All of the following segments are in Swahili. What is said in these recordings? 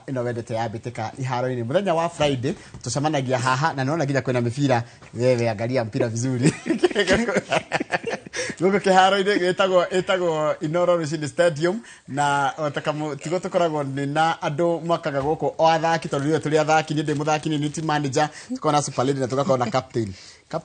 ino wendete ya bitika iharo-ini muthenya wa Friday tucemanagia haha na naona nginya kwena mipira wewe angalia mpira vizuri Guko kiharo-ini etagwo Inoro Rushini Stadium na tigo tukoragwo na andu makaga guko o athaki tondu tuli athaki ni ndi muthaki ni team manager tukona Super Lady na tugakorwo na captain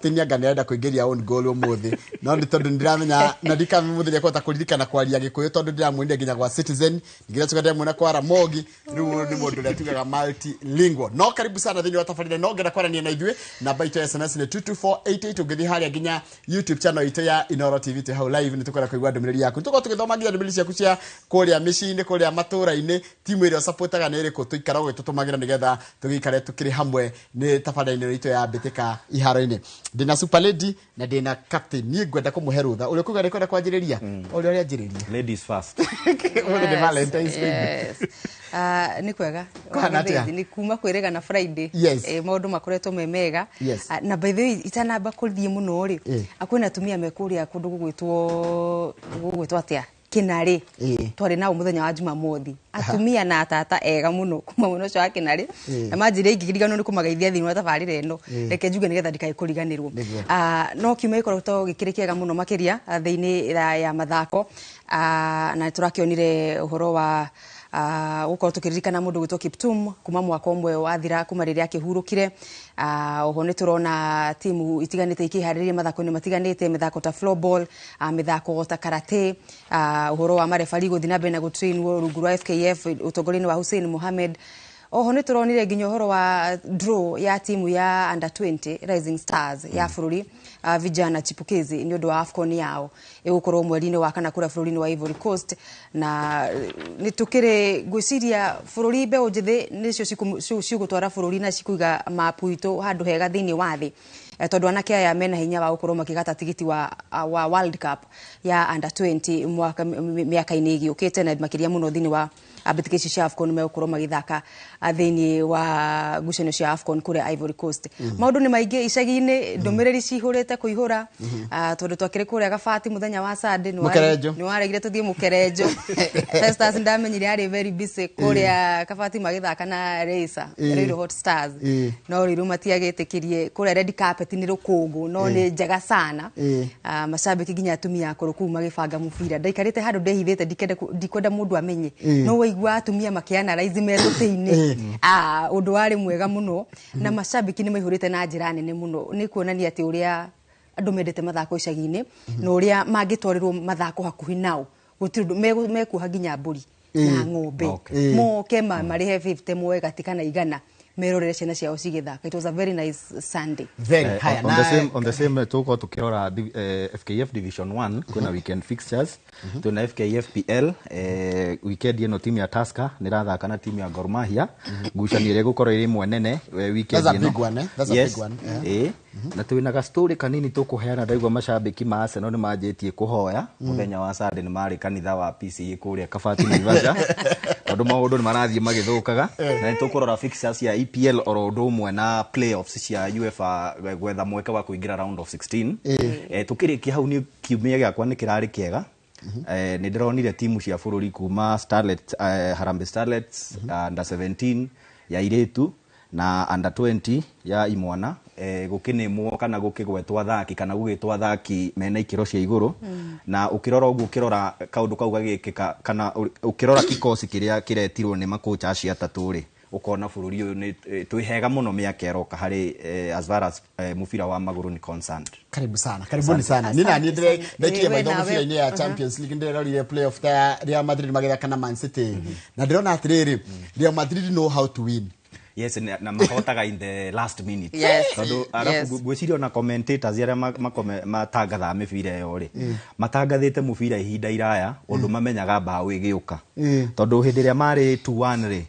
ni anga nenda kuingiria own goal umuthi no ndi tondu ndiramenya na ndika muthenya kwata kuririkana kwaria gikuyu tondu ndiramwende nginya kwa Citizen nginya tukade mwena kwa Ramogi riu ni mundu ria tugaga multilingual no karibu sana thini wa tafarire no ngenda kwarania na ithuĩ namba itu SMS ni 22488 ungithi haria nginya YouTube channel itu ya Inoro TV te how live ni tukora kuigwa ndumiriri yaku tuko tugithomagia ndumiriri ciaku cia kuria micini kuria matura-ini timu iria supportaga ni iriku tuikara gitutumagira nigetha tugikare tukiri hamwe ni tafarire itu ya bitika iharo-ini ndina Super Lady na ndina captain ni ngwenda kumuhe rutha uri kuga rekorda kwanjiriria uri anjiriria ladies first uri Valentine's Day ni kwega ni kuma kwirega na Friday maundu makoretwo memega na by the way itanamba kuthie muno ri akwina tumia mekuria kundu gugwitwo atia Kinari twari na muthenya wa Jumamothi atumia na atata ega muno kuma muno cio wa Kinari na manjire ingigirigano ni kumageithia thini wa tabarire eno reke njuge nigetha ndikai kuriganirwo no kiume ikorotwo gikirikiega muno makiria thiini ya mathako na turakionire uhoro wa uko tukiririkana mundu gwitwo Kiptum kuma mwaka umwe wathira kuma riria akihurukire oho ni turona timu itiganite ikihariria mathako-ini matiganite mithako ta floorball mithako ta karate uhoro wa marefari guthina mbere na gutrain rungu rwa FKF utongori-ini wa Hussein Mohamed oho ni turonire nginya uhoro wa draw ya timu ya under 20 Rising Stars ya bururi vijana chipukizi ni undu wa AFCON yao igukorwo mweri-ini wa kana kura bururi-ini wa Ivory Coast na ni tukire gwiciria bururi mbeu njithi nicio cigutwara bururi na cikuiga mapu itu handu hega thiini wa thi tondu anake aya mena hinya wa gukorwo makigata tigiti wa World Cup ya under 20 miaka-ini igiukite na makiria muno thiini wa abitikici cia AFCON megukorwo magithaka thiini wa ngucanio cia AFCON kure Ivory Coast maundu ni maingi icagi-ini ndumiriri cihurite kuihura tondu twakire kuria Gabati muthenya wa Sunday ni waregire tuthie Mukerenjo Stars ndamenyire ari very busy kuria Gabati magithaka na Racer Red Hot Stars no riru matiagitikirie kuria red carpet ni rukungu no ni njega sana mashabiki nginya atumia akuru ku magibanga mubira ndaikarite handu ndehithite ndikwenda mundu amenye no waigua atumia makiana raizi meruti-ini undu wari mwega muno na mashabiki ni maihurite na njira nene muno ni kuonania ati uria andu mendete mathako icagi-ini na uria mangitwarirwo mathako hakuhi nao gutiri mekuha nginya mburi na ng'ombe moke marihe 50 mwe gatikana igana merorere ciana ciao cigithaka. It was a very nice Sunday. Very high. On the same tuko tukirora FKF Division 1 kuna weekend fixtures tuna FKF PL weekend ino timu ya Tusker nirathaka na timu ya Gor Mahia ngucanio ire gukorwo iri mwenene weekend ino. That's a big one. Na tuina ga story kanini tukuheana ndaigwa mashabiki ma Arsenal ni majetie kuhoya muthenya wa Sunday ni mari kanitha wa PCA kuria Kabati Naivasha tondu maundu ni marathie magithukaga na tukurora fixtures ya EPL oro ndu umwe na playoffs cia UEFA gwetha mweke wa kuingira round of 16 tukirikia hau ni kiumia giakwa ni kirari kiega ni ndironire timu cia bururi kuma Starlet Harambee Starlets under 17 ya iretu na under 20 ya imwana gukinimwo kana gukigwetwa thaki kana gugitwa thaki mena ikiro cia iguru na ukirora ugu ukirora kaundu kau gagikika kana ukirora kikosi kiria kiretirwo ni makocha acia atatu ri ukona bururi uyu ni twihega muno miaka eroka hari as far as mufira wa maguru ni concerned. Karibu sana, karibuni sana. Nina ni ndaikie maitho mufira-ini ya Champions League ndirorire playoff ta Real Madrid magethaka na Man City na ndirona atiriri Real Madrid know how to win. Yes, na mahotaga in the last minute. Tondu arafu gwicirio na commentators aria matangatha mibira yo ri matangathite mubira ihinda iraya undu mamenyaga bao igiuka tondu hindi ria mari 2-1 ri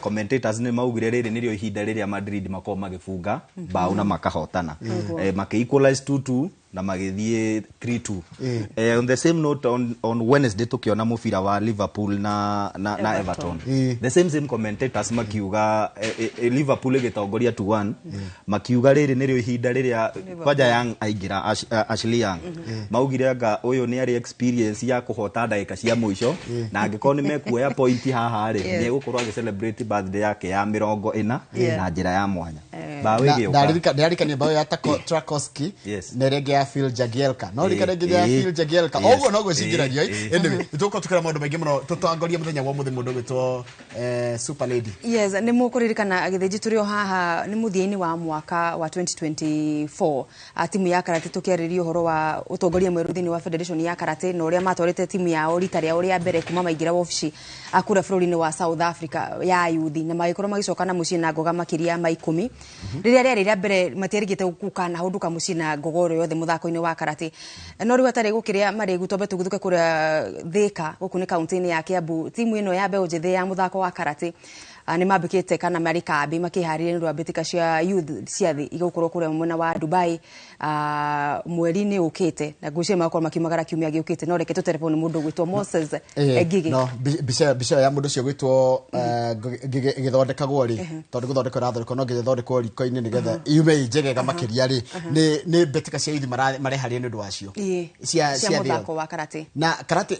commentators ni maugire riri nirio ihinda riria Madrid makoma magifunga bao na makahotana maki equalize 2-2 na magithie 3-2. On the same note, on Wednesday tukiona mubira wa Liverpool na Everton. The same commentators makiuga Liverpool igitongoria 2-1, makiuga riri nirio ihinda riria kwaja Young aingira Ashley Young. Maugire anga uyu ni ari experience ya kuhota ndagika cia muico, na angiko ni mekuoya point haha ri ni gukorwa agi celebrate birthday yake ya 40 na njira ya mwanya. Ndarikania bao ya Tarkowski na rege ya Phil Jagielka. No rege ya Phil Jagielka. Ogo no gucingirario. Anyway, tuko tukira maundu maingi muno tutangoria muthenya wa muthi mundu gwitwo Super Lady. Yes, ni mukuririkana agithenji turio haha ni muthieni wa mwaka wa 2024. Timu ya karate tukiaririo horo wa utongoria mweru thini wa Federation ya karate no uria matwarite timu ya rita ria uria mbere kuma maingira wofici akura bururi-ini wa South Africa ya yuthi na magikorwo magicoka na mucii na ngoga makiria ma 10 riria rĩa mbere matierigite gukana hunduka mucii na ngogoro yothe muthako-ini wa karate no riu atari gukiria mari gutombe tuguthuke kuria Thika guku ni kaunti-ini ya Kiambu. Timu ino ya mbeu njithi ya muthako wa karate ni mambikite kana mari kambi makihariria ndu abitika cia youth cia thi igukorwo kuria mwena wa Dubai mweri-ini ukite na gucie makoro makimagara kiumia giukite no reke tu telefone mundu gwitwo Moses Gigi. No bica ya mundu cio gwitwo githondekagwo ri tondu guthondeka rathondeka no githondekwo riko-ini nigetha yume njegega makiria ri ni betika cia youth mareharia ni ndu wacio cia muthako wa karate na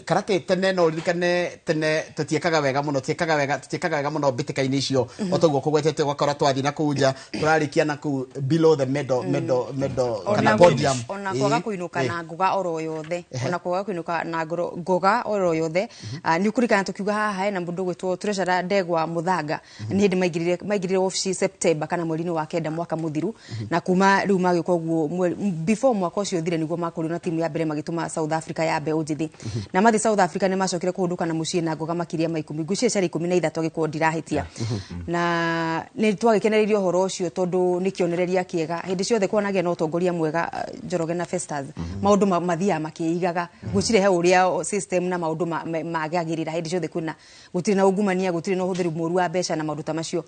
karate tene no ririkane tene tutiekaga wega muno bitika-ini icio otoguo kugwetete gwakora twathi na kuja turarikia na ku below the medal kana podium ona kwaga kuinuka na ngoga oro yothe ona kwaga kuinuka na ngoga oro yothe ni kurikana tukiuga haha na mundu gwitwo Treasurer Ndegwa Muthanga ni ndi maigirire office September kana mweri-ini wa kenda mwaka muthiru na kuma riu magika guo before mwaka ucio thire niguo makuri na timu ya mbere magituma South Africa ya mbeu njithi na mathi South Africa ni macokire kuhunduka na mucii na ngoga makiria ma 10 gucie cari 13 agikwo ndirahitia na ni twagikenereirio horo ucio tondu ni kionereria kiega hindi ciothe kwanagia no utongoria mwega Njoroge na Festus maundu mathia makiigaga gucirehe uria system na maundu magagirira hindi ciothe kuna gutiri na ungumania gutiri no huthiru moru wa mbeca na maundu ta macio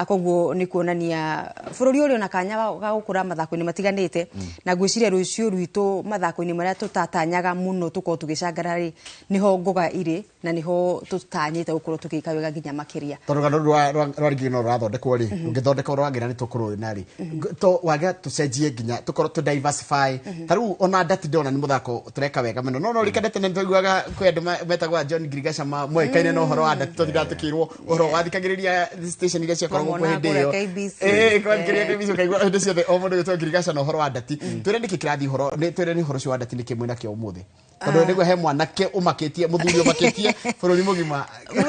koguo ni kuonania bururi uri ona kanya ga gukura mathako-ini matiganite na gwiciria rucio rwitu mathako-ini maria tutatanyaga muno tuko tugicangarari niho ngoga iri na niho tutanyite gukorwo tukika wega nginya makiria torugano rwarigino rathondekwo ri ngithondeka rwagira ni tukorwo na ri to waga tucenjie nginya tukorwo tu diversify taru ona ndati ndona ni muthako tureka wega muno no rikadete ne tuiguaga kwi andu metagwa John Grigasha moikaine no horo wa ndati tuthira tukirwo horo wathikagiriria station iria ciakoragwo kwa hindi iyo kwa ngiria KBC kaigwa hindi ciothe o mundu witwa Grigasha no horo wa ndati twire ndiki kirathi horo ni twire ni horo cio wa ndati ni kimwe na kio umuthi tondu niguo he mwanake umakitie muthuri umakitie bururi mugima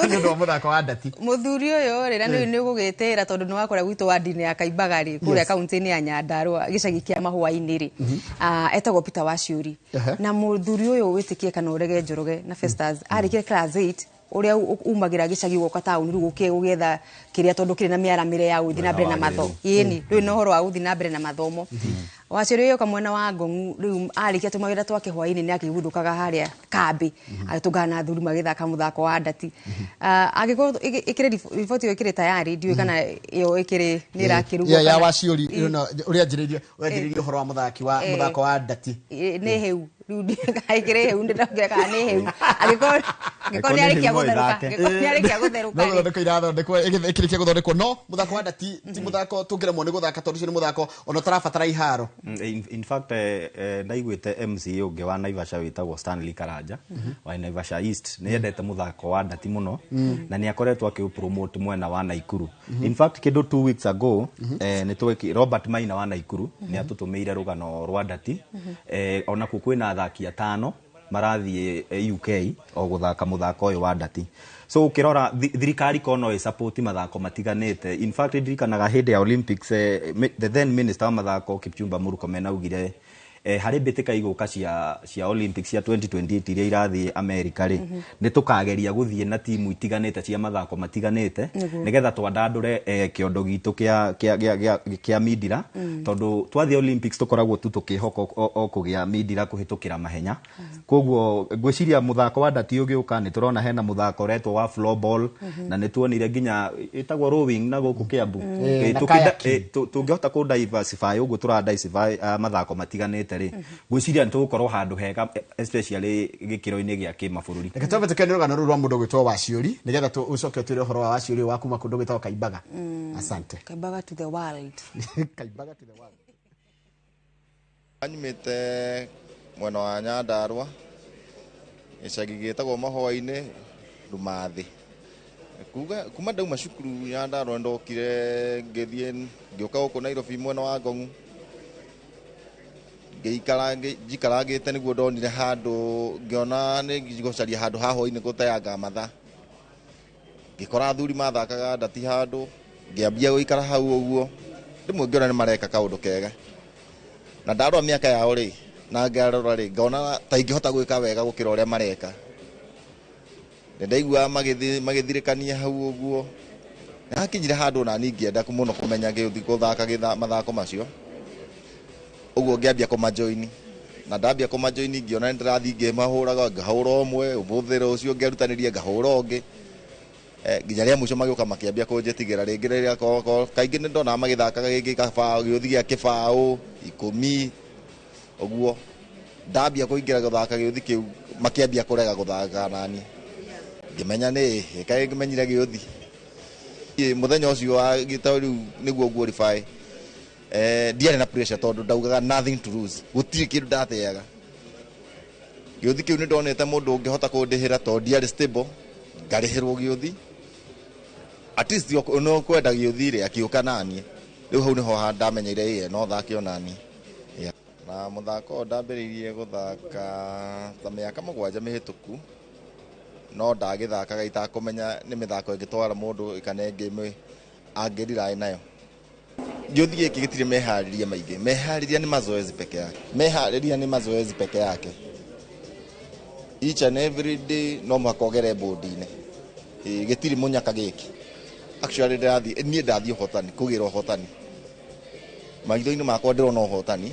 ni ndo muthako wa ndati muthuri uyu rira ni gugitira tondu ni wakora gwitu wa ndini ya Kaibagari kuria kaunti-ini ya Nyandarua gicagi kia mahua-ini ri etagwo Peter Waciuri na muthuri uyu witikie kana urege Njoroge na Festus arikire class 8 uria umagira gicagi gwoka tauni riu ugetha kiria tondu kiri na miaramire ya uthi na mbere na mathomo ini riu no horo wa uthi na mbere na mathomo Waciuri uyu kamwena wa Ngong'u riu arikia tumawira twake hwaini ni akiguthukaga haria kambi agitungana thuri magithaka muthako wa ndati agiko ikire report yo ikire tayari ndiwe kana yo ikire ni rakirugo ya Waciuri uria njiririe horo wa muthako wa ndati ni heu riu ndikagire heu ndiragira kana ni heu agiko ni arikia gutheruka no ndiko irathondekwo ikirikia guthondekwo no muthako wa ndati ti muthako tungiremwo ni guthaka tondu cio ni muthako ona tarabatara iharo. In fact ndaiguite MC ungi wa Naivasha witagwo Stanley Karanja wa Naivasha East ni endete muthako wa ndati muno na ni akoretwo akiupromote mwena wa Naikuru. In fact kido 2 weeks ago ni tweki Robert Maina wa Naikuru ni atutumeire rugano rwa ndati ona kukwina athaki 5 marathie UK o guthaka muthako uyu wa ndati. So ukirora thirikari kono support mathako matiganite. In fact ndirikanaga hindi ya Olympics the then minister wa mathako Kipchumba Murkomen augire hari bitika iguka cia Olympics cia 2028 iria irathi America ri ni tukageria guthie na timu itiganite cia mathako matiganite nigetha twandandure kiondo gitu kia midira tondu twathi Olympics tukoragwo tu tukihoko o kugia midira kuhitukira mahenya koguo ngwiciria muthako wa ndati ugiuka ni turona hena muthako retwo wa floorball na ni tuonire nginya itagwo rowing na guku Kiambu tungihota ku diversify uguo tura diversify mathako matiganite tukinyite ri gwiciria ntugukorwo handu hega especially gikiro-ini gia kimabũrũri. Reke twambe tukene rugano rwa mundu gwitwo Waciuri nigetha tu ucoke twire uhoro wa Waciuri wa kuma kundu gwitwo Kaimbaga. Asante. Kaimbaga to the world. Kaimbaga to the world. Anyumite mwena wa Nyandarua icagi gitagwo Mahoi-ini Rumathi. Kuma ndauma cukuru Nyandarua ndokire ngithie ngioka guku Nairobi mwena wa Ngong'u ngikarangite niguo ndonire handu ngiona ni ngigucaria handu haho-ini guteanga matha ngikora athuri mathakaga ndati handu ngiambia guikara hau uguo rimwe ngiona ni mareka kaundu kega na ndarora miaka yao ri na ngarora ri ngona ta ingihota gwika wega gukira uria mareka ndaigua magithirikania hau uguo na kinyire handu na ni ngienda muno kumenya giuthi guthaka mathako macio uguo ngiambia kumajoini na ndambia kumajoini ngiona ndirathi ngimahuraga ngahura umwe umuthira ucio ngerutanirie ngahura ungi nginya ria muico magioka makiambia kunjetigira ringi riria kaingi ni ndona magithakaga giki kaba giuthi gia kibao 10 uguo ndambia kuingira guthaka giuthi kiu makiambia kurega guthaka nani ngimenya ni kai ngimenyire giuthi muthenya ucio wa gitauri niguo glorify ndiare na pressure tondu ndaugaga nothing to lose gutiri kindu ndateaga giuthi kiu ni ndonete mundu ungihota kundihira tondu ndiare stable ngarihirwo giuthi at least no kwenda giuthi ri akiuka nani riu hau niho ndamenyeire ye no thake onani na muthako ndambiririe guthaka ta miaka 7 mihituku no ndagithakaga itakumenya ni mithako ingitwara mundu ikane game angirira nayo giuthi giki gitire mehariria maingi mehariria ni mazoezi peke yake each and every day no makogere bodi-ini gitiri munyaka giki actually ndathi hotani kugira hotani maitho-ini makwa ndirona hotani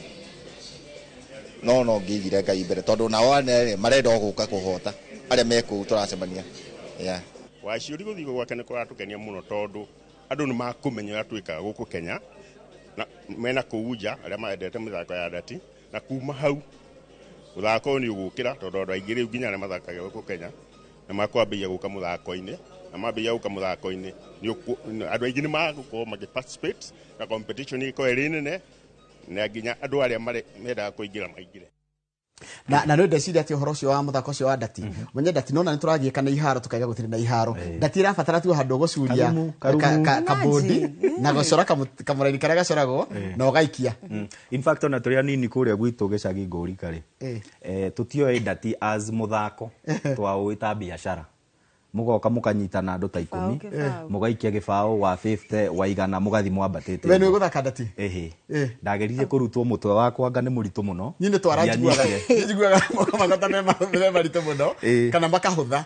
no ngithire Ngai mbere tondu na wane marenda guka kuhota aria meku turacemania Waciuri guthii gwake ni kuratukenia muno tondu andu ni makumenya atwika guku Kenya na mena kuuja aria maendete mithako ya ndati na kuma hau uthako ni ugukira tondu andu aingi riu nginya aria mathakaga guku Kenya na makwambia guka muthako-ini na mambia guka muthako-ini ni andu aingi ni magukorwo participate na competition iko erinene na nginya andu aria mendaga kuingira maingire na no ndeciria ati uhoro ucio wa muthako ucio wa ndati mwenye ndati nona nituragie kana iharo tukaiga gutiri na iharo ndati irabatara tu handu gucuria kabodi na gocora kamuraini karia gacoragwo na ugaikia in fact ona turia nini kuria gwitu gicagi nguri kari tutioe ndati as muthako twawita biashara mugoka mukanyitana andu ta 10 mugaikia gibao wa 50 wa igana mugathi mwambatite we ni guthaka ndati ndageririe kurutwo mutwe wakwa anga ni muritu muno nyine twaranjiguaga magota me maritu muno kana makahutha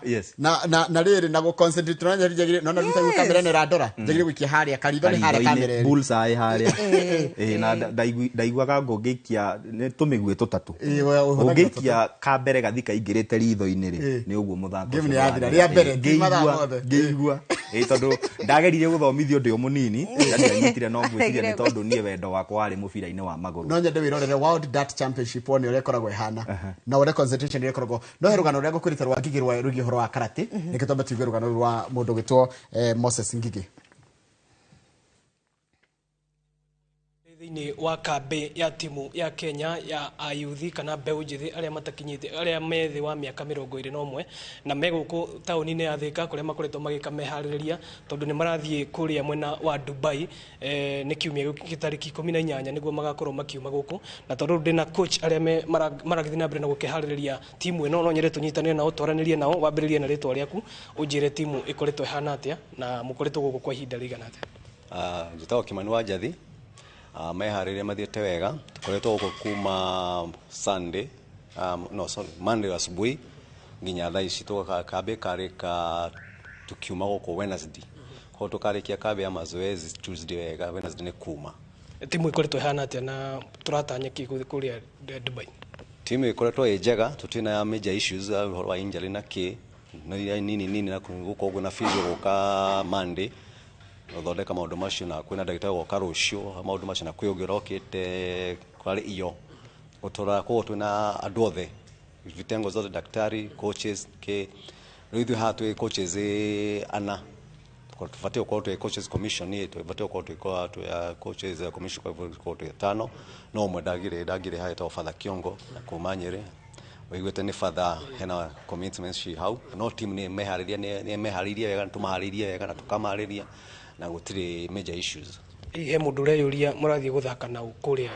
na riri na go concentrate na njagire nona ruta kamera ni radora njagire gwikia haria karitho ni haria kamera bullseye haria na ndaiguaga ngũngĩikia nĩ tũmĩguĩ tũtatũ ũngĩikia kambere gathika ingĩrĩte ritho-inĩ rĩ nĩ ũguo mũthako game ni yathira ria mbere ngĩigua tondũ ndagerire gũthomithio ndĩ o mũnini ndanyitire no ngwĩciria nĩ tondũ niĩ wendo wakwa warĩ mũbira-inĩ wa magũrũ no nyende wirorere World Dart Championship one ũrĩa ĩkoragwo ihana na ũrĩa concentration ĩkoragwo no he rũgano rũrĩa ngũkwĩrĩte rwa Ngigi rũgie ũhoro wa karate nĩkĩo twambe tuigue rũgano rwa mũndũ gwĩtwo Moses Ngigi thĩinĩ wa kambĩ ya timu ya Kenya ya ayuthi kana mbeũ njĩthĩ arĩa matakinyĩte arĩa me thĩ wa mĩaka 21 na megũkũ taũni-inĩ ya Thika kũrĩa makoretwo magĩka meharĩrĩria tondũ nĩ marathiĩ kũrĩa mwena wa Dubai nĩ kiumia gĩkĩ tarĩki 18 nĩguo magakorwo makiuma gũkũ na tondũ ndĩna coach arĩa maragĩthiĩ na mbere na gũkĩharĩrĩria timu ĩno no nyende tũnyitanĩre nao twaranĩrie nao wambĩrĩrie na rĩtwa rĩaku ũnjĩre timu ĩkoretwo ĩhana atĩa na mũkoretwo gũkũ kwa ihinda rĩigana atĩa njĩtagwo Kimani wa Njathi meharĩrĩria mathiĩte wega tukoretwo gũkũ kuma Monday asubuhi nginya thaa ici kambĩ karĩka tukiuma gũkũ Wednesday kwa tukarĩkia kambĩ ya mazoezi Tuesday wega Wednesday nĩ kuma timu ĩkoretwo ĩhana atĩa na tũratanya kũrĩa Dubai timu ĩkoretwo ĩ njega tũtina major issues ũhoro wa injury na kĩ nini na gũkũ ũguo na physio gũka Monday thondeka maũndũ macio na kwĩna ndagĩtarĩ woka rũciũ maũndũ macio na kwĩ ũngĩ rokĩte kwarĩ iyo gutora ko tuna andu othe vitengo zote daktari coaches ke rithi hatu coaches ana kwa tufuatie kwa tu coaches commission ni tufuatie kwa tu ya coaches commission kwa tu tano no mwendagire haita Father Kiongo na kumanyire wigwete ni Father hena commitments shi hau no team ni mehariria wega tumahariria wega na tukamariria na gutire major issues he mundu reyuria murathie guthaka na ukuria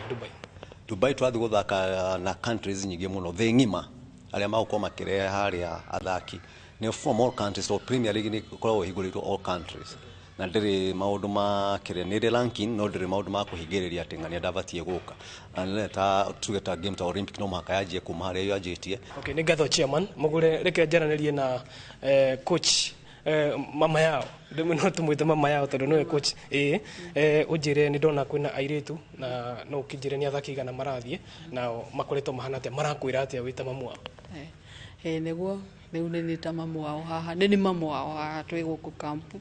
Dubai twathi guthaka na countries nyingi muno the ngima aria magukoma makireha haria athaki ni from all countries so Premier League ni koragwo higuritwo all countries na ndiri maundu ma kirenire ranking no ndiri maundu ma kuhingiriria atingania ndavatie guka na ta tugeta game ta Olympic no maka yaje kuma haria yo ajetie. Okay, ni gatho chairman mugure reke njaranirie na coach mama yao no tumwite mama yao tondu no coach ujire ni ndona kwina airitu na no kijire ni athaki gana marathie na makoretwo mahana atia marakwira atia wita mamu wao neguo riu ni ta mamu wao haha ni mamu wao haha twi guku camp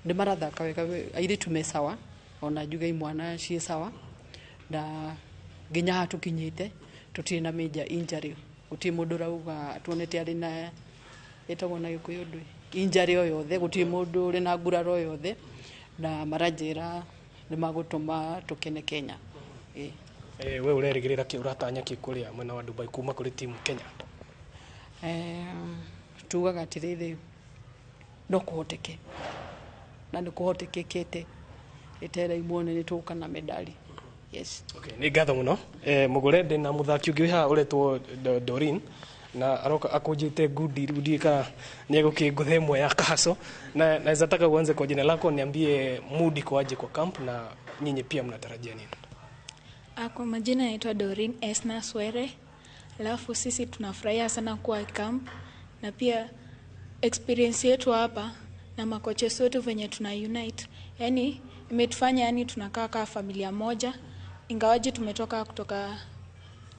ni marathaka wega airitu me sawa ona juga imwana cie sawa na nginya hatukinyite tutire na major injury uti mundu rauga tuonete ari na etagwo na Gikuyu ndui injury o yothe guti mundu uri na nguraro yothe na maranjira ni magutuma tukene Kenya we urerigirira ki uratanya ki kuria mwena wa Dubai kuma kuri timu Kenya tugaga atiriri no kuhoteke na ni kuhotekekete etera imone ni tuka na medali yes okay ni gatho muno mugure ndi na muthaki ungi ha uretwo Dorin na aroka akujite gudi ka niego kinguthe mwe ya kaso na naweza taka uanze kwa jina lako niambie mood kwaje kwa camp na nyinyi pia mnatarajia nini? Kwa majina naitwa Dorin Esna Swere. Alafu sisi tunafurahia sana kwa camp na pia experience yetu hapa na makocha wetu venye tuna unite. Yani imetufanya yani tunakaa kama familia moja ingawaje tumetoka kutoka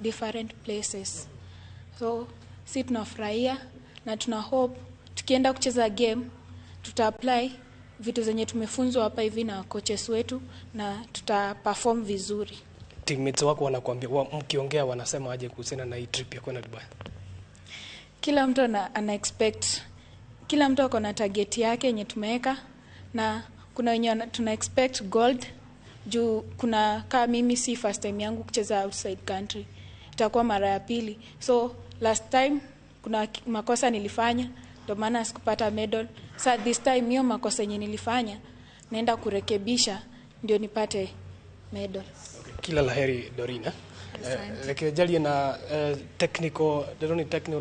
different places. So si tunafurahia na tuna hope tukienda kucheza game tuta apply vitu zenye tumefunzwa hapa hivi na coaches wetu na tuta perform vizuri. Teammates wako wanakuambia mkiongea wanasema aje kuhusiana na hii trip ya kwenda Dubai? Kila mtu ana expect, kila mtu ako na target yake yenye tumeweka na kuna wenye tuna expect gold juu kuna kama mimi si first time yangu kucheza outside country, itakuwa mara ya pili. So last time kuna makosa nilifanya ndio maana sikupata medal. So this time hiyo makosa yenye nilifanya naenda kurekebisha ndio nipate medal. Okay. Kila laheri Dorina. Jalie na technical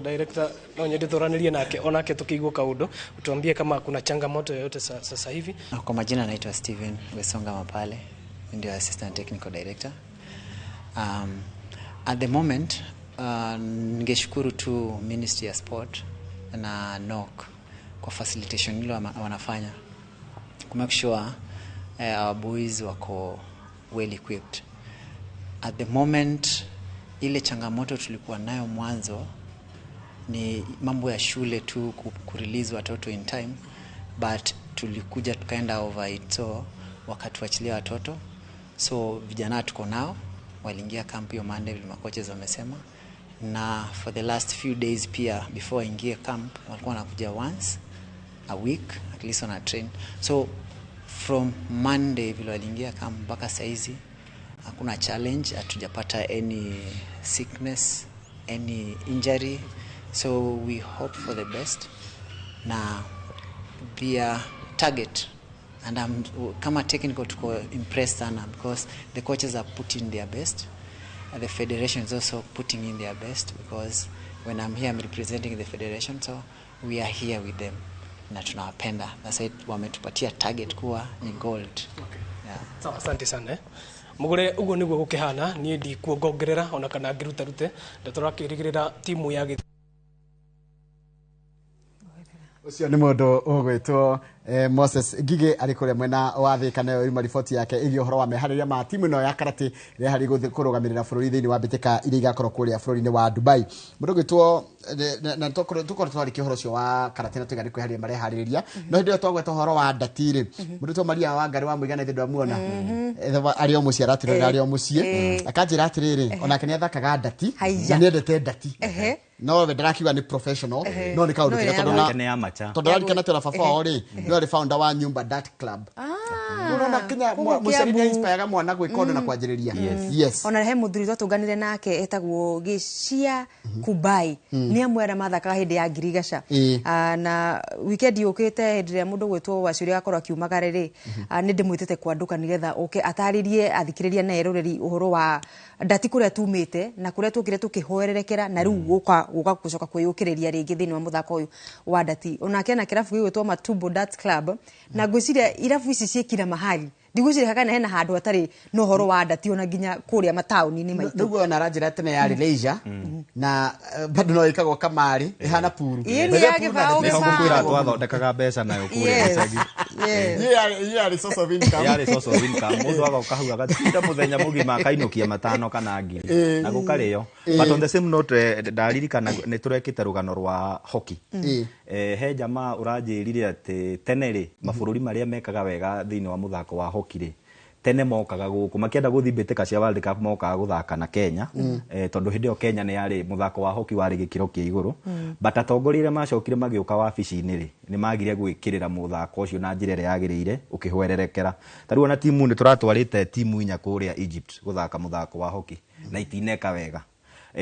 director no nyende thoranirie nake onake tukigwa kaudo utuambie kama kuna changamoto yoyote sasa hivi. Kwa majina naitwa Steven Wesonga Mapale, ndio assistant technical director. At the moment ningeshukuru tu Ministry ya Sport na NOC kwa facilitation ile wanafanya ku make sure our boys wako well equipped. At the moment ile changamoto tulikuwa nayo mwanzo ni mambo ya shule tu kurelease watoto in time, but tulikuja tukaenda over it, so wakatuachilia watoto. So vijana tuko nao waliingia camp hiyo Monday vile makocha wamesema, na for the last few days pia before ingie camp walikuwa wanakuja once a week at least on a train. So from Monday vile waliingia camp mpaka saizi hakuna challenge, hatujapata any sickness, any injury. So we hope for the best. Na pia target, and kama technical tuko impressed sana because the coaches are putting their best. The federation is also putting in their best because when I'm here I'm representing the federation, so we are here with them. Na tunawapenda. That's why wametupatia target kuwa ni gold. Okay. Yeah. Sawa, asante sana. Mugure ugo niguo gukihana nie ndi kuongerera ona kana ngiruta rute ndatũrakirigirira timu ya ucio ni mundu ugwitwo Moses Ngige ari kuria mwena wa Thika nayo irima riboti yake igi uhoro wa mehariria ma timu no ya karate ri hari kurugamirira bururi thiini wa bitika iri igakorwo kuria bururi-ini wa Dubai mundu gwitwo na tukoro twari kihoro cio wa karate na tigari kwihariria marehariria no hindi twagweta uhoro wa ndatiri mundu to Maria wa Ngari wa Muigana ithe ndwamuona ari o muciara atire ari o mucie akanjira atiriri ona kenya thakaga ndati na niendete ndati no we ndarakiuga ni professional no ni kaundu kira tondu ari kana tera baba ori no ari founder wa Nyumba Dart Club unaona Kenya muciari ni inspire mwana gwikondo na kwanjiriria yes ona he muthuri twatunganire nake etagwo Gishia Kubai ni amwera mathaka hindi ya Ngirigaca na weekend yukite hindi ya mundu gwitwo Wacuri akorwo akiumagara ri ni ndimwitete kwanduka nigetha oke ataririe athikiriria na eroreri uhoro wa ndati kuria tumite na kuria tukire tukihoererekera na riu guka gucoka kwiyukiriria ringi thini wa muthako uyu wa ndati onake na kirabu gwitwo Matumbo Dart Club na ngwiciria irabu ici ciekira mahali ndigwiciria kana hena handu atari no horo wa ndati ona nginya kuria matauni-ini maitu niguo na ranjira tene ya leisure na bado no ikagwo kamari ihana puru ni yagibao kwira twathondekaga mbeca nayo kuria gicagi yari source of income yari source of income mundu agaukahua gatinda muthenya mugima akainukia matano kana ngiri na gukario but on the same note ndaririkana ni turekite rugano rwa hockey he jamaa uranjirire ati teneri mabururi maria mekaga wega thiini wa muthako wa hockey ri tene mokaga guku makienda guthimbiteka cia World Cup mokaga guthaka na Kenya tondu hindi o Kenya ni yari muthako wa hockey wari gikiro kia iguru but atongorire macokire magiuka wabici-ini ri ni magire gwikirira muthako ucio na njira ria yagirire ukihwererekera tariu na timu ni turatwarite timu inya kuria Egypt guthaka muthako wa hockey na itineka wega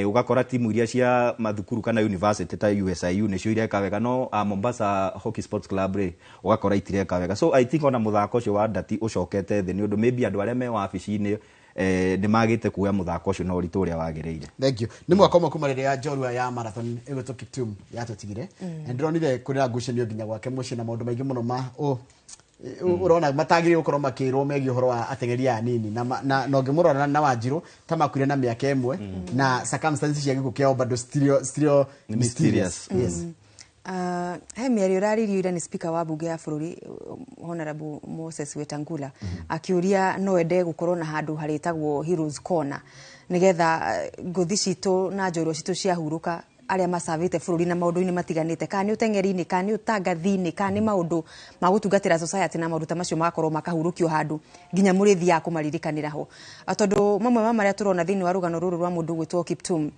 ugakora timu iria cia mathukuru kana university ta USIU nicio ireka wega no Mombasa Hockey Sports Club ri ugakora itireka wega so I think ona muthako ucio wa ndati ucokete thi ni undu maybe andu aria me wabici-ini ni magite kuoya muthako ucio no ritu uria wagiriire thank you ni mwaka umwe kuma riria njorua ya marathon igwetwo Kiptum yatutigire ndironire kurira ngucanio nginya gwake mucii na maundu maingi muno ma urona matagiri ukorwo makirwo megi uhoro wa atengeri anini na no ngimurora na Wanjiru tamakwire na miaka imwe na circumstances cia gikuo kiao bado still mysterious yes he miario uraririo ira ni speaker wa bunge ya bururi Honorable Moses Wetangula akiuria no ende gukorwo na handu haritagwo Heroes Corner nigetha nguthi citu na njorua citu cia huruka aria masavite bururi na maundu-ini matiganite kani utengeri-ini kani utangathi-ini kani maundu magutungatira society na maruta macio magakorwo makahurukio handu nginya murithi ya kumaririkanira ho tondu mamwe ma maria turona thiini wa rugano ruru rwa mundu gwitwo Kiptum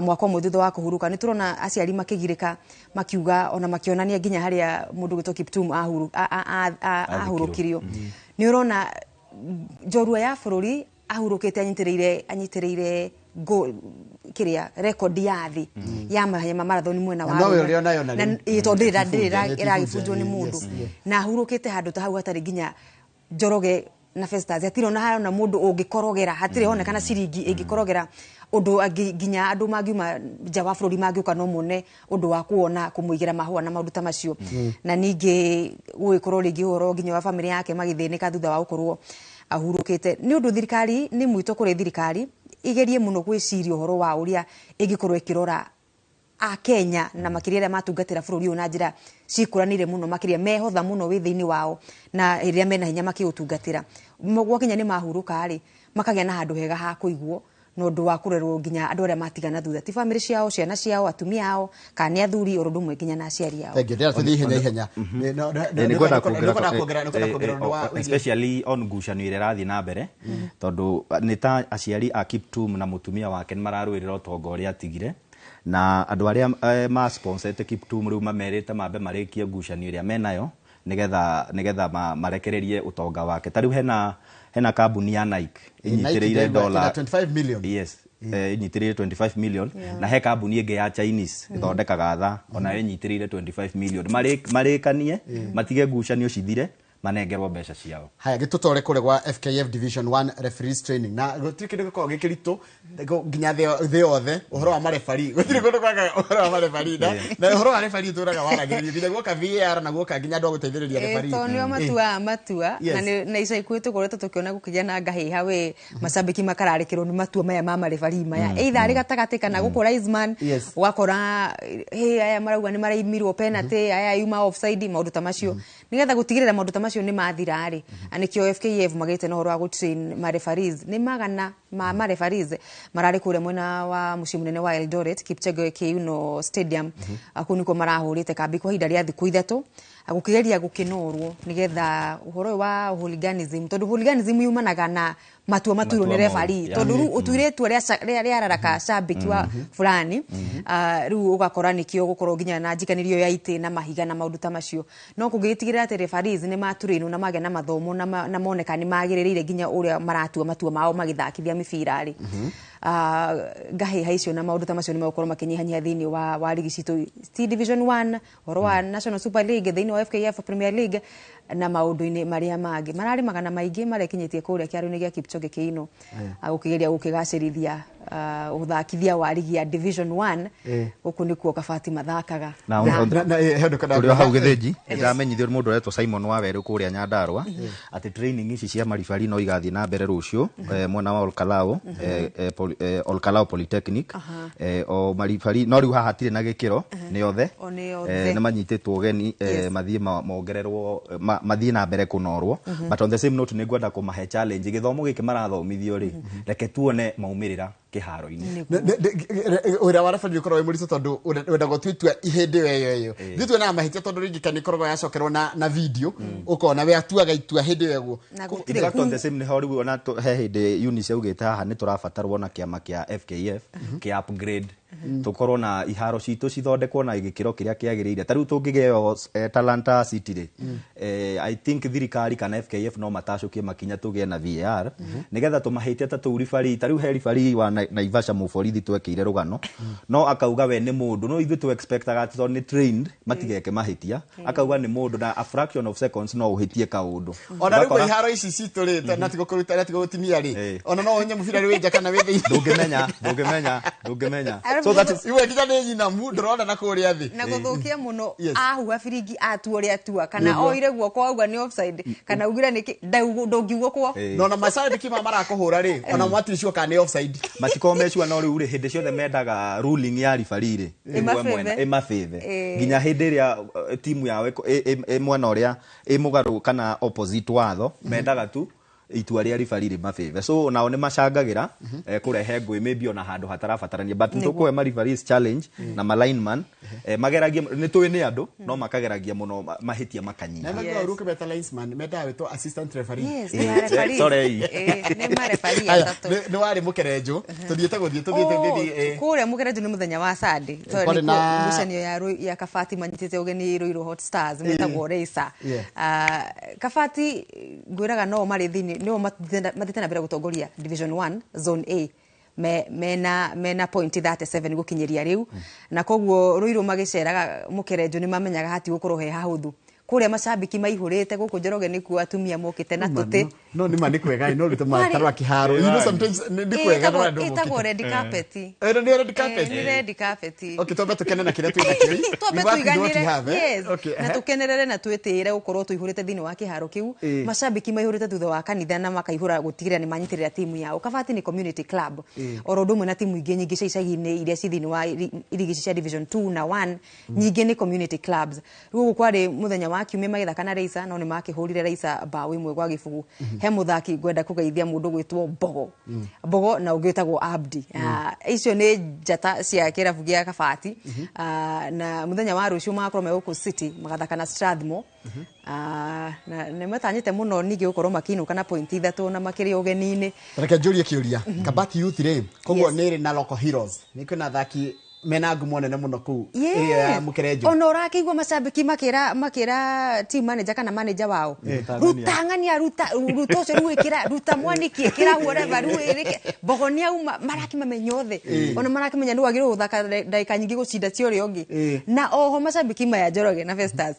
mwaka umwe thutha wa kuhuruka ni turona aciari makigirika makiuga ona makionania nginya haria mundu gwitwo Kiptum ahurukirio ni urona njorua ya bururi ahurukite anyitiriire kiria record ya thi ya mahenya marathon mwena wa na tondu iragibunjwo ni mundu na hurukite handu ta hau hatari nginya Njoroge na Festus atirona harona mundu ungikorogera hatire honekana ciringi ingikorogera undu nginya andu magiuma nja wa bururi magiuka no mone undu wa kuona kumuigira mahua na maundu ta macio na ningi guikorwo ringi horo nginya wa family yake magithinika thutha wa gukorwo ahurukite ni undu thirikari ni mwito kuri thirikari igerie muno gwiciria uhoro wa uria ingikorwo ikirora a Kenya na makiria matungatira bururi una njira cikuranire muno makiria mehotha muno withiini wao na iria mena hinya makiutungatira gwa Kenya ni mahuruka ri makagia na handu hega ha kuigwo no ndu wa kurerwo nginya andu aria matigana thutha ti family ciao ciana ciao atumia ao kana athuri orundu mwe nginya na aciari ao thank you there tuthi ihenya ni kwenda kuongerera especially on ngucanio iria rathi na mbere tondu ni ta aciari a Kiptum na mutumia wake ni mararwirira utonga uria atigire na andu aria ma sponsorete Kiptum riu mamerite mambe marikie ngucanio iria menayo nigetha marekererie utonga wake tariu hena kambuni ya Nike inyitiriire $25 million yes inyitiriire 25 million na he kambuni ingi ya Chinese ithondekaga tha ona inyitiriire 25 million marikanie matige ngucanio cithire manengerwo mbeca ciao. Haya gitutore kure gwa FKF Division 1 referees training na gutiri kindu giko gikirito nginya the othe uhoro wa marefari gutiri kundu kwaga uhoro wa marefari na uhoro wa refari turaga waragiririo nginya gwoka VAR na gwoka nginya ndo guteithiriria refari to nio matua na ica ikuite koretwo tukiona gukigia na ngahiha we mashabiki makararikirwo ni matua maya ma refari maya either ari gatagati kana guko Raisman wakora aya marauga ni maraimirwo penalty aya yuma offside maundu ta macio nigetha gutigirira maundu ta macio ni mathira ri anikio FKF magite na horo wa gutrain ma referees ni magana ma referees marari kure mwena wa mucimu nene wa Eldoret Kipchoge Keino Stadium akuniko marahurite kambi kwa hinda ria thiku ithatu agukigeria gukinorwo nigetha uhoro wa hooliganism tondu hooliganism yumanaga na matua ni referee tondu utuiretu ria araraka shabiki wa fulani riu ugakora nikio gukorwo nginya na njikanirio ya ite na mahiga na maundu ta macio no kugitigirira ati referees ni maturinu na mage na mathomo na moneka ni magiririire nginya uria maratua matua mao magithakithia mibira ri gahi haicio na maundu ta macio ni makorwo makinyihanyia thini wa ligi citu Division 1 oro wa National Super League thini wa FKF Premier League na maundu-ini maria magi marari magana maingi marekinyitie kuria kiaru-ini gia Kipchoge Keino agukigeria gukigacirithia uthakithia wa ligi ya Division 1 guku nikuo Kabati mathakaga na kurio hau githinji ndamenyithio mundu retwo Simon Waweru kuria Nyandarua ati training ici cia marifari no igathie na mbere rucio mwena wa Olkalao Polytechnic o marifari no riu haha tire na gikiro ni othe ni manyititwo ugeni mathie mongererwo mathie na mbere kunorwo but on the same note ni ngwenda kumahe challenge githomo giki marathomithio ri reke tuone maumirira kiharo-ini ura warafanya korwo muri tondu wenda gutwitua ihindi yo thitwe na mahitia tondu ringikani korwo yacokerwo na video ukona we atuaga itua hindi yego in on the same ni hori wona he hindi Eunice ugite haha ni turabatarwo na kiama kia FKF kia upgrade tukorwo na iharo citu cithondekwo na igikiro kiria kiagiriire tariu tungigeo Talanta City ri I think thirikari kana FKF no matacukie makinya tugie na VAR nigetha tumahitie ta turifari tariu he rifari wa Naivasha muborithi twekire rugano no akauga we ni mundu no ithu tu expectaga ati ni trained matigeke mahitia akauga ni mundu na a fraction of seconds no uhitie kaundu ona riu iharo ici citu ri na tigukuruta na tigugutimia ri ona no onye mubira ri wenja kana we thii ndungemenya so that is iwe nginya ni nyina mundu rona na kuria thi na guthukia muno ahuha firingi atuoria atua kana oire guoko augwa ni offside kana ugira niki ndongiugwo kwa no na mashabiki marakuhura ri ona mwatiricwo kana ni offside matikomecua no riu ri hindi ciothe mendaga ruling ya referee ri imafithe nginya hindi iria timu yawe mwena uria mugaru kana opposite watho mendaga tu itua ria referee mafithe so nao ni macangagira kurehe ngui maybe ona handu hatarabatarania but ntukuhe ma referees challenge na ma lineman mageragia ni tuwe ni andu no makageragia muno mahitia makanyina na ngo ruke beta linesman meta weto assistant referee yes ni referee sorry ni ma referee atatu ni wari mukerejo tuthiete guthii kuria mukerejo ni muthenya wa Sunday tori na ngucanio ya Kabati manyitite ugeni Ruiru Hot Stars metagwo Reisa Kabati ngwiraga no mari thini no matitena bira gutongoria Division 1 Zone A mena point 37 gukinyiria riu na koguo Ruiru magiceraga mukerejo ni mamenyaga hati gukorwo he hahuthu kuria mashabiki maihurite guku Njoroge ni ku atumia mokite na tuti no ni mani kwega no rute matarwa kiharo you know sometimes ni kwega no ndo itago red carpet ni red carpet ni red carpet okay tobe tukene na kile twina kiri yes na tukenerere na twitire gukorwo tuihurite thini wa kiharo kiu mashabiki maihurite thutha wa kanitha na makaihura gutigirira ni manyitirira timu yao Kabati ni community club oro ndumwe na timu ingi nyingi icagi-ini iria ci thini wa irigi cia Division 2 na 1 nyingi ni community clubs riu kwari muthenya wa kiumia magithaka na Reisa no ni makihurire Reisa bao imwe gwa gibugu he muthaki gwenda kugeithia mundu gwitwo Bogo na ugitagwo Abdi icio ni njata cia kirabu gia Kabati na muthenya wa rucio makorwo me guku City magathaka na Strathmore na ne matanyite muno ningi gukorwo makinuka na point 3 na makiri ugeni-ini reke njurie kiuria Kabati youth ri koguo ni ri na local heroes ni kwina thaki mena ngumo nene muno ku ya mukerejo ona urakiigwa mashabiki makira team manager kana manager wao rutangania ruta ucio ruikira ruta mwaniki kira whatever ruirike Bogonia uma maraki mamenyothe ona maraki menya ndu agire uthaka ndaika nyingi gucinda cio ri ongi na oho mashabiki maya Njoroge na Festus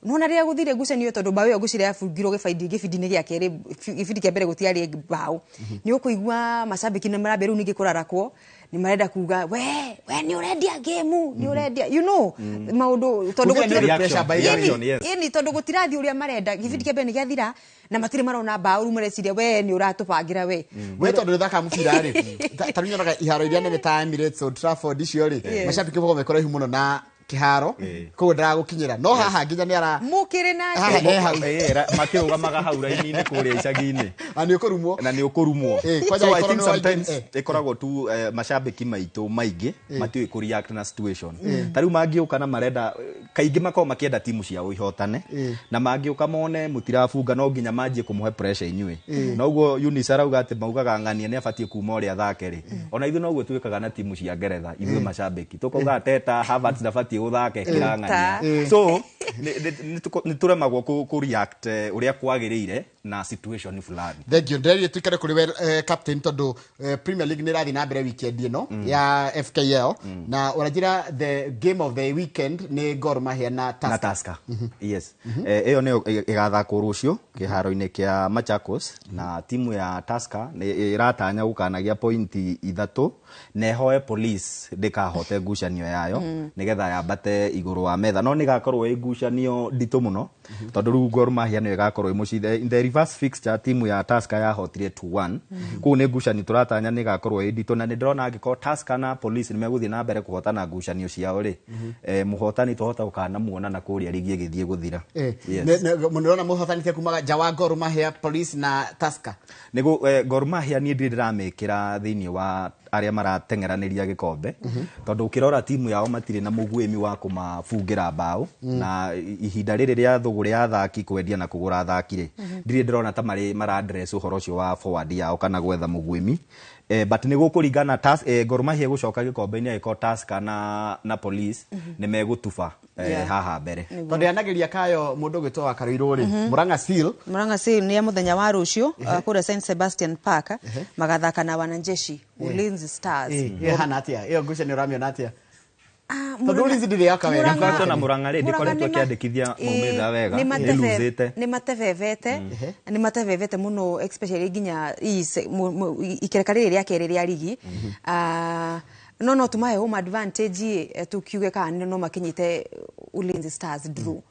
nona ria guthire ngucanio tondu bao yo ngucire yabungirwo gibindi-ini gia keri gibindi kia mbere gutiari bao ni ukuigua mashabiki ni maraberu ningi kurarakwo ni marenda kuga we ni urendia game ni urendia you know maundu tondu ni tondu gutirathi uria marenda gibindi kia mbere ni giathira na matire marona bao ru mareciria we ni uratupangira we tondu thaka mubira ri tarunyoraga iharo iria nene ta Emirates Old Trafford icio ri mashabiki bo mekora himu muno na kiharo ko ndara gukinyira no haha nginya ni ara mukire na makiuga magahaura ini kuria icagi-ini na ni ukurumwo so I think sometimes ikoragwo tu mashabiki maitu maingi matiui ku react na situation tariu mangiuka na marenda kaingi makao makienda timu ciao ihotane na mangiuka mone mutirafunga no nginya manjie kumuhe pressure inyui na uguo Eunice arauga ati maugaga ng'ania ni abatie kuma uria thake ri ona ithu no uguo twikaga na timu cia Ngeretha ithu mashabiki tukauga Teta Havertz ndabatie uthake kirang'ania so ni turemagwo ku react uria kwagirire na situation fulani. Thank you. Ndari twikare kuri we captain tondu Premier League ni rathi na mbere weekend ino ya FKL na urajira the game of the weekend ni Gor Mahia na Tusker. Yes. Eyo ne igathako rucio kiharo-ini kia Machakos na timu ya Tusker ni iratanya gukanagia pointi 3 ne hoe Police ndikahote ngucanio yayo nigetha yambate iguru wa metha no nigakorwo ngucanio ndito muno tondu ru Gor Mahia ni igakorwo imucithe in the reverse fixture timu ya Tusker yahotire 2-1 ku ni ngucanio turatanya ni igakorwo ndito na ni ndrona angiko Tusker na Police ni meguthie na mbere kuhotana ngucanio ciao ri muhotani tuhota ukana muona na kuria ligi igithie guthira munirona muhotani te kumaga jawa Gor Mahia Police na Tusker nigo Gor Mahia ni ndiramekira thiini wa aria maratengeraniria gikombe tondu ukirora timu yao matire na mugwimi wa kumafungira bao na ihinda riri ria thuguri ya thaki kwendia na kugura athaki ndire ndirona ta mara address uhoro cio wa forward yao kana gwetha mugwimi but ni gukuringana Gor Mahia gucoka gikombe-ini aiko Tusker na Police ni megutuba haha mbere tondu yanagiria kayo mundu gwitwa Karuiru ri Murang'a Seal ni muthenya wa rucio kure St Sebastian Park magathaka na Wanajeshi Ulinzi Stars hana atia iyo ngucanio ramiona atia tondu Ulinzi ndire yaka wega kwato na Murang'a ri ndikoretwo kiandikithia maumira wega ni matevevete muno especially ginya ikereka riri ria keri ria ligi no tumahe home advantage tukiuge kana no makinyite Ulinzi Stars draw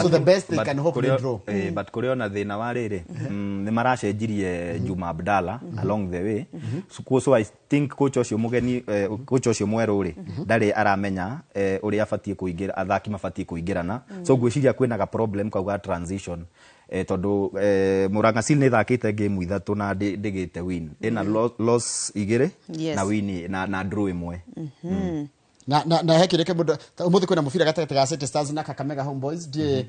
so the best they can hope to draw but kuriona thina wa riri ni maracenjirie Juma Abdalla along the way so I think coach ucio mugeni coach ucio mweru ri ndari aramenya uria afatie kuingira athaki mafatie kuingirana so gwiciria kwina ga problem kauga transition tondu Murang'a Seal ni thakite game 3 na ndigite win ina loss igire na win na draw imwe na hekireke mundu umuthi kwina mubira gatagati ga City Stars na Kakamega Homeboys die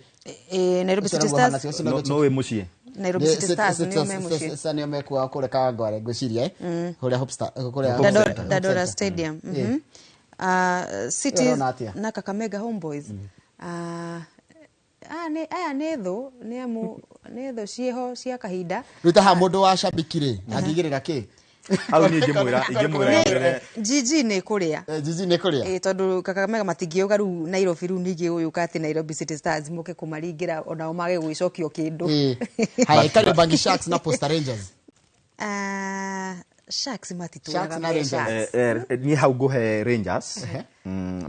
Nairobi City Stars no we mucie Nairobi City Stars ni memucie sasa ni mekwa kule Kawangware ngwiciria huria Hopstar kule Dadora Stadium City na Kakamega Homeboys ne tho cieho cia kahinda ruta ha mundu wa shabikire angigirira ki au ni ngimwira Gigi ni kuria tondu Kakamega matingiuga ru Nairobi ru ningi uyuka ati Nairobi City Stars muke kumaringira onao mage gwicokio kindu hai Kariobangi Sharks na Posta Rangers Sharks Sharks na Rangers ni hau guhe Rangers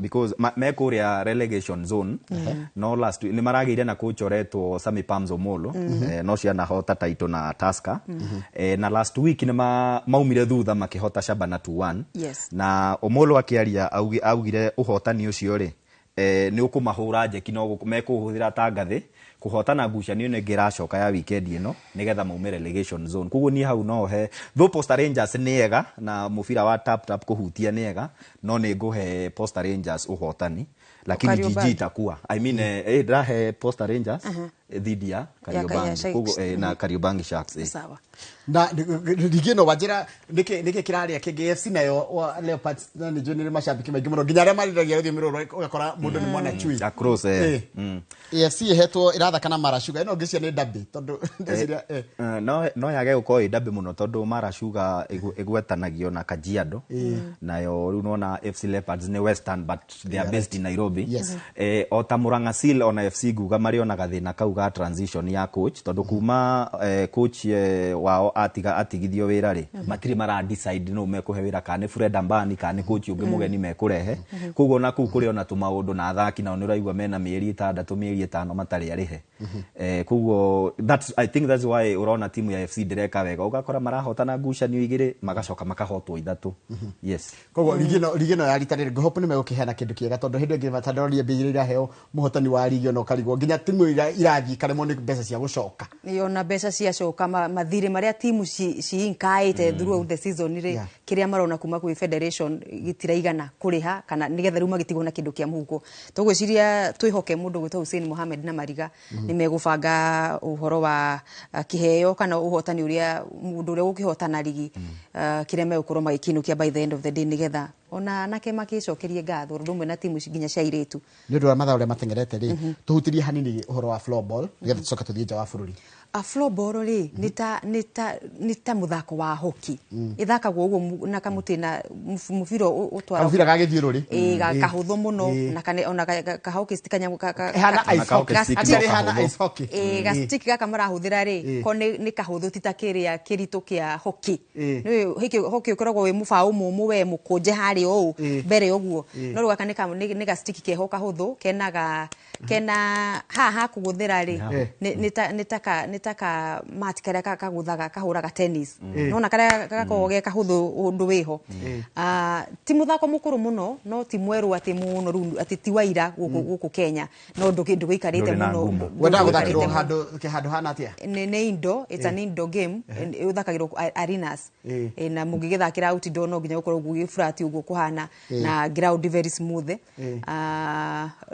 because me kuria relegation zone no last ni maragire na kuchoretwo Sami Pamzo Molo no cia na hota title na Tusker na last week ni maumire thutha makihota Shabana 2-1 na Omolo akiaria augire uhotani ucio ri ni ukumahura njeki no mekuhuthira tangathi kuhotana ngucanio ni ngiracoka ya weekend ino nigetha maume relegation zone kuguo ni hau no he though Posta Rangers ni ega na mubira wa tap kuhutia ni ega no ni nguhe Posta Rangers uhotani lakini Gigi itakuwa I mean drahe Posta Rangers dhidi ya Kariobangi kogo na Kariobangi Sharks. Sawa. Na digino wajira nike kiraria KFC nayo Leopards na ni junior mashabiki maingi muno nginya aria mariragia uthio miroro ugakora mundu ni mwana chui across AFC hetwo irathakana Marashuga ino ngicia ni dabi tondu no yage gukorwo dabi muno tondu Marashuga igwetanagio na Kajiado nayo riu nona FC Leopards ni Western but they are based in Nairobi. O ta Murang'a Seal ona FC Guga marionaga thina kau ga transition ya coach tondu kuma coach wao atigithio wira ri matiri mara decide no mekuhe wira kana Fred Ambani kana coach ungi mugeni mekurehe kugo na ku kuri ona tu maundu na athaki na ni raigwa mena mieri 6 mieri 5 matari arihe kugo I think that's why urona timu ya FC direka wega ugakora marahotana ngucanio igiri magacoka makahotwo ithatu. Yes kugo ligino ya ritarire ngohope ni megukihena kindu kiega tondu hindu ingi matandori mbiri ira heo muhotani wa ligino karigwo nginya timu irathi karemo ni mbeca cia gucoka yo na mbeca cia coka mathire maria timu inkaite through the season ri kiria marona kuma kwi federation gitiraigana kuriha kana nigetha riu magitigwo na kindu kia muhuko tugwiciria twihoke mundu gwitwa Hussein Mohamed na Mariga ni megubanga uhoro wa kiheo kana uhotani uria mundu uria ukihotana ligi kiria megukorwo magikinukia by the end of the day nigetha ona nake makicokerie ngatho rumwe na timu nginya cia iretu ni ndu wa matha uria matengerete ri tuhutirie hanini uhoro wa floorball nigetha tucoka tuthie nja wa bururi floorball ri nita muthako wa hockey ithakagwo uguo na kamuti na mufiro utwara mufira gagithiururi kahutho muno na kana ona ka hockey stick kanya hana ice hockey gastick gaka marahuthira ri ko ni kahutho titakiria kirito kia hockey ni hockey ukoragwo we mufao mumu we mukunje hari o mbere uguo no rugaka ni gastick keho kahutho kena haha kuguthira ri nitaka mat karia kaguthaga kahuraga tennis nona karia gakoge kahuthu undu wiho ti muthako mukuru muno no ti mweru ati muno rundu ati ti waira guku Kenya no ndu gikarite muno wenda guthakirwo handu hana atia ni indo it's an indoor game uthakagirwo arenas na mugigithakira outdoor no nginya gukorwo gugifrat uguo kuhana na ground very smooth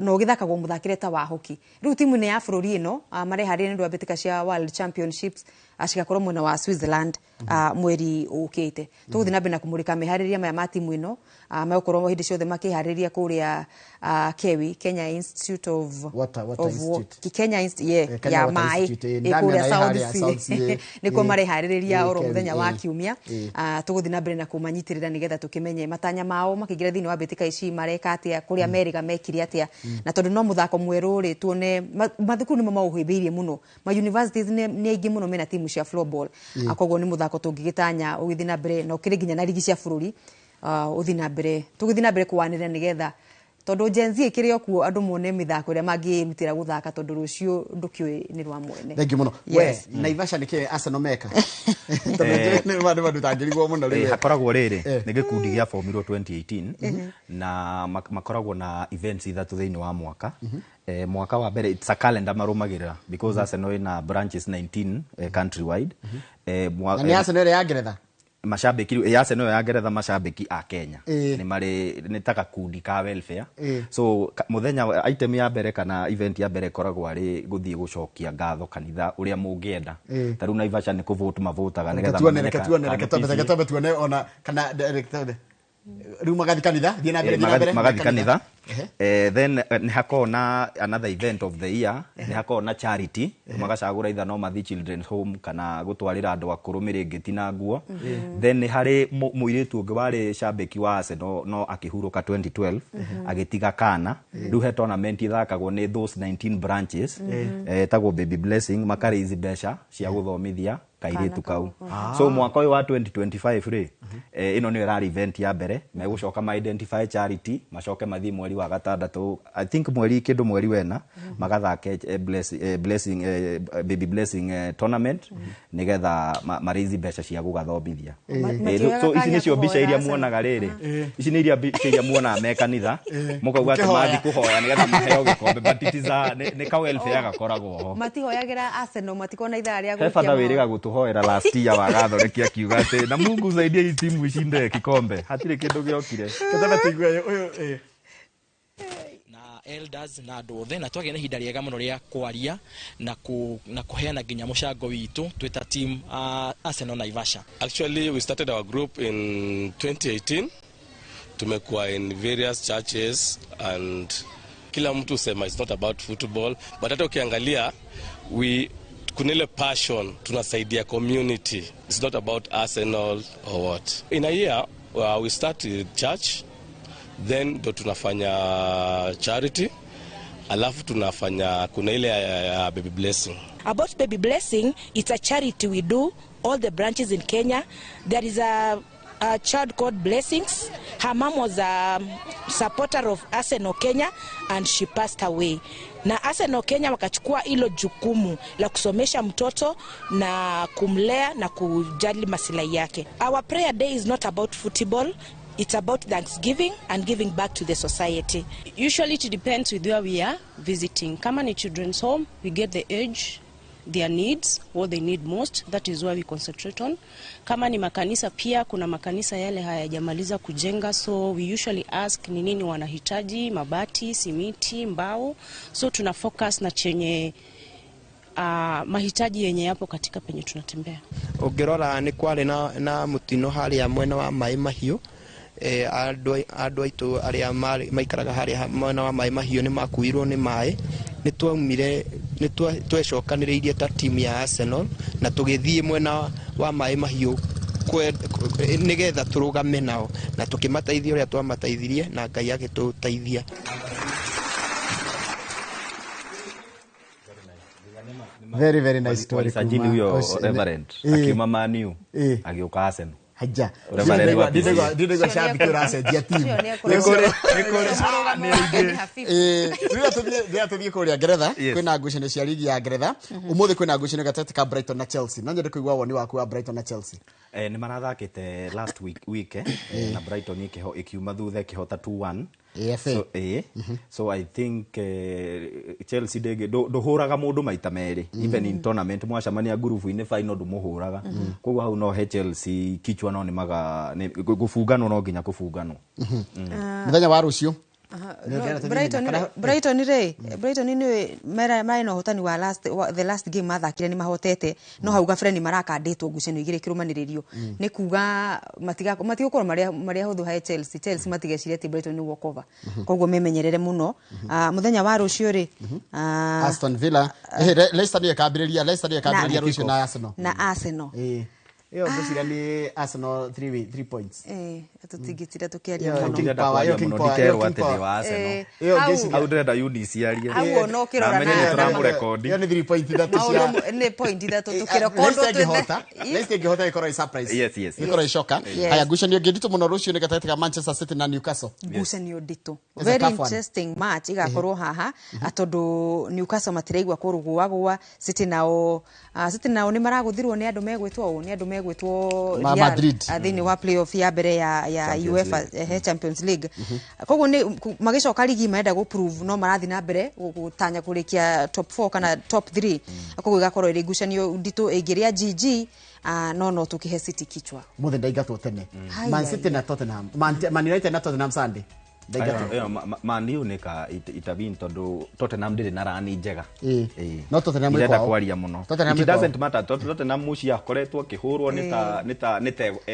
no githakagwo muthakire ta wa hockey riu timu ni ya bururi ino mare hari ni ndwabitika cia World Championships ashikakorwo mwena wa Switzerland mweri ukite tuguthi na bina kumurika mehariria maya ma timu ino magukorwo hindi ciothe makihariria kuria Kewi Kenya Institute of Kenya Institute ya mai ikuria South Sea niko mare hariria oro muthenya wa kiumia tuguthi na bina kumanyitirira nigetha tukimenye matanya mao makigira thini wa bitika ici mareka atia kuria America mekiri atia na tondu no muthako mweru ri tuone mathukuru ni mauhibirie muno ma universities ni aingi muno mena timu cia floorball akogo ni muthako tungigitanya ugithi na mbere no kiri ginya na ligi cia bururi uthi na mbere tugithi na mbere kuwanira nigetha tondu Gen Z ikiri okuo andu mone mithako ria mangirutira guthaka tondu rucio ndukiwe ni rwa mwene thank you muno we Naivasha nike Arsenal meka tondu vandu tangirigwo muno ri hakoragwo riri ni gikundi gia formirwo 2018 na makoragwo na events ithatu thiini wa mwaka mwaka wa mbere it's a calendar marumagirira because Arsenal ina branches 19 countrywide ni Arsenal ya Ngeretha mashabiki ya Arsenal ya Ngeretha mashabiki a Kenya ni mari nitaka kundi ka welfare so muthenya item ya mbere kana event ya mbere koragwo ari guthie gucokia ngatho kanitha uria mungienda taru Naivasha ni kuvote mavotaga nigetha tuone ona kana director riu magathi kanitha thina mbere magathi kanitha then ni hakona another event of the year ni hakona charity magacagura itha no mathi children's home kana gutwarira andu akuru mirengeti na nguo then ni hari muiritu ungi wari shabiki wa Arsenal no akihuruka 2012 agitiga kana riu he tournament ithakagwo ni those 19 branches tagwo baby blessing makarizi besha cia guthomithia kairetu kau so mwaka wa 2025 ri ino ni rari event ya mbere megucoka ma identify charity macoke mathi mweri wa gatandatu I think mweri kindu mweri wena magathake blessing baby blessing tournament nigetha marizi besha cia gugathomithia so ici nicio mbica iria muonaga riri ici ni iria mbica iria muona me kanitha mukauga ati mathi kuhoya nigetha maheo gikombe but it is ni ka welfare gakoragwo ho matihoyagira Arsenal matikona idhaa ria gukia father wiriga gutuhoera last year wagathorekia kiuga ati na Mungu zaidi hii timu ishinde kikombe hatire kindu giokire kataba tigwe uyu na elders na andu othe na twagĩa na ihinda rĩega mũno rĩa kwaria na kuheana nginya mũcango witũ twita team Arsenal Naivasha. Actually we started our group in 2018. Tumekuwa in various churches and kila mtu sema it's not about football, but hata ukiangalia kuna ile passion, tunasaidia community. It's not about Arsenal or what. In a year we start church, then ndo tunafanya charity, alafu tunafanya kuna ile baby blessing. About baby blessing, it's a charity we do all the branches in Kenya. There is a child called Blessings. Her mom was a supporter of Arsenal Kenya and she passed away. Na Arsenal Kenya wakachukua hilo jukumu la kusomesha mtoto na kumlea na kujali maslahi yake. Our prayer day is not about football. It's about Thanksgiving and giving back to the society. Usually it depends with where we are visiting. Kama ni children's home, we get the age, their needs, what they need most. That is where we concentrate on. Kama ni makanisa pia, kuna makanisa yale hayajamaliza kujenga, so we usually ask ni nini wanahitaji, mabati, simiti, mbao. So tuna focus na chenye mahitaji yenye yapo katika penye tunatembea. Ukirora ni kwale na mutino haria mwena wa Mai Mahiu. Andũ aitũ arĩa maikaraga harĩa mwena wa Mai Mahiu nĩ makuirwo nĩ maĩ. Nĩ twaumire nĩ twecokanĩrĩirie ta team ya Arsenal na tũgĩthiĩ mwena wa Mai Mahiu nĩgetha tũrũgame nao na tũkĩmateithia ũrĩa twamateithirie na Ngai agĩtũteithia. Very very nice story. Sajili huyo Reverend akiuma Man U agioka Arsenal. Haja. Ndigo shabiki uracenjia timu. Rĩrĩa tũthiĩ kũrĩa Ngeretha kwĩna ngucanio cia ligi ya Ngeretha. Ũmũthĩ kwĩna ngucanio gatagatĩ ka Brighton na Chelsea. No nyende kũigua woni waku wa Brighton na Chelsea. Nĩ marathakĩte last week na Brighton ikiuma thutha ikihota 2-1. So I think Chelsea nduhuraga mundu maita meri even in tournament mwacamania group-inĩ final ndumuhuraga koguo hau no he Chelsea kichwa no ni gufungano no nginya kufungano muthenya wa rucio Brighton ni mera no hotani wa the last game mathakire ni mahotete no hau gabere ni marakanditwo ngucanio igire kirumaniririo ni kuga matigokorwo maria huthu ha Chelsea matigecire ati Brighton ni walk over koguo memenyerere muno muthenya wa rucio ri Aston Villa Leicester ni kambiriria rucio na Arsenal Yo ndicira ni Arsenal 3 points. Tutigitira tukiaria muno. Ndikero atete wa Arsenal. Yo ngeci audreda Eunice yaria. Awo no kirora na turamu record. Yo ni 3 point ithatu cia. Ni point ithatu tukirekondo twethe. Leicester ngihota ikora surprise. Yes. Ikora shoka. Haya ngucanio ngindito muno rucio ni gatagatĩ ka Manchester City na Newcastle. Ngucanio ndito. Very interesting match igakorwo haha atondu Newcastle matireigwa kurugwa City nao ni maraguthirwo ni andu megwitwo Madrid thini wa playoff ya mbere ya UEFA Champions League koguo ni magicoka ligi maenda go prove no marathi na mbere gutanya kurikia top 4 kana top 3 koguo igakorwo iri ngucanio ndito ingiria GG no tukihe City kichwa muthe ndaigatwo tene Man City na Tottenham Man United na Tottenham Sunday Man U nika itabini tondu Tottenham ndiri na rani njega no Tottenham iko kwaria muno it doesn't matter Tottenham mucia koretwo kihurwo nita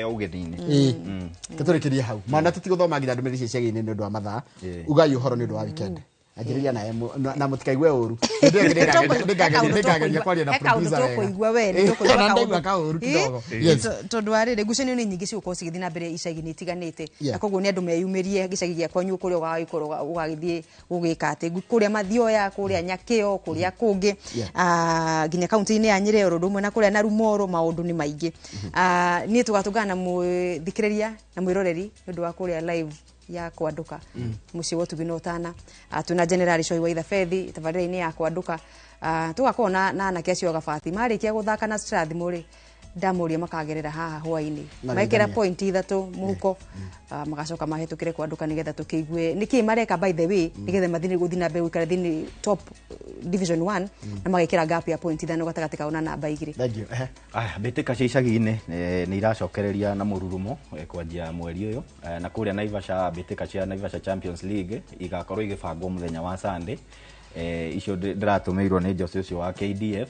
ugithini tuturikirie hau mana tutiguthoma nginya ndumiri cia gini ndu wa mathaa ugai uhoro ndu wa weekend ajiriria na mutikaigwe uru ndingageria kwaria na producer wega kuigwa we ni ndikuigwa ka uru kidogo tondu arire ngucanio ni nyingi cigukorwo cigithii na mbere icagi-inĩ itiganĩte na koguo ni andu meyumirie gicagi gia kwanyu kuria ugagĩkorwo ugagithie gugika ati kuria Mathioya kuria Nyakio kuria kungi nginya kaunti-inĩ ya Nyeri oro ndumwe na kuria na Rumoro maundu ni maingi ni tugatungana na muthikiriria na mwiroreri ndu wa kuria live ya kwanduka muci wotu binotana tuna general Shoi wa Ithafethi tabarĩra-inĩ ya kwanduka tugakorwo na anake acio gabati marikia guthaka na Strathmore ndamuria makagerera haha hwaini maikera point 3 muhuko magacoka mahetukire kwanduka nigetha tukiigue niki mareka by the way nigetha mathini guthina mbeu ikara thini top division 1 na magekira gap ya point 5 gatagati kaona namba 2. Thank you. Mbĩtĩka cia icagi-inĩ nĩ iracokereria na mũrurumo kwanjia mweri ũyũ na kũrĩa Naivasha mbĩtĩka cia Naivasha Champions League igakorwo igĩbangwo mũthenya wa Sunday icio ndiratũmĩirwo nĩ Jose ũcio wa KDF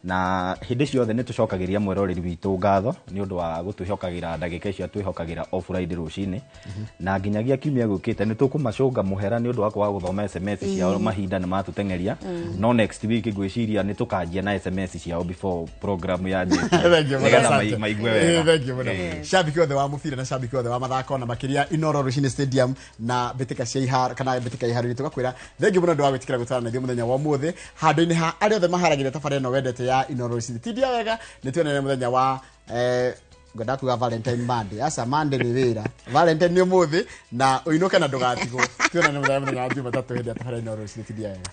na hĩndĩ ciothe nĩ tũcokagĩria mweroreri witũ ngatho nĩ ũndũ wa gũtwĩhokagĩra ndagĩka icio twĩhokagĩra o Friday rũcinĩ na nginyagia kiumia gũkĩte nĩ tũkũmacũnga mũhera nĩ ũndũ wa kwaga gũthoma SMS ciao mahinda nĩ matũteng'eria no next week ngwĩciria nĩ tũkanjia na SMS ciao before program ya nĩgetha maigue wega. Shabiki othe wa mũbira na shabiki othe wa mathako na makĩria Inooro Rũcinĩ Stadium na mbĩtĩka cia iharo kana mbĩtĩka iharo nĩ tũgakwĩra thengi mũno ndwa gwĩtĩkĩra gũtara na ithuĩ mũthenya wa ũmũthĩ handũ-inĩ ha arĩa othe maharagĩria tabarĩra ĩno wendete ya Inooro Rũcinĩ tindia wega nĩ tuonane mũthenya wa ngenda kuga Valentine Monday asa Monday nĩ wĩra Valentine nĩ ũmũthĩ na ũinũke na ndũgatigwo tuonane mũthenya wa Jumatatu hĩndĩ ya tabarĩra Inooro Rũcinĩ tindia wega.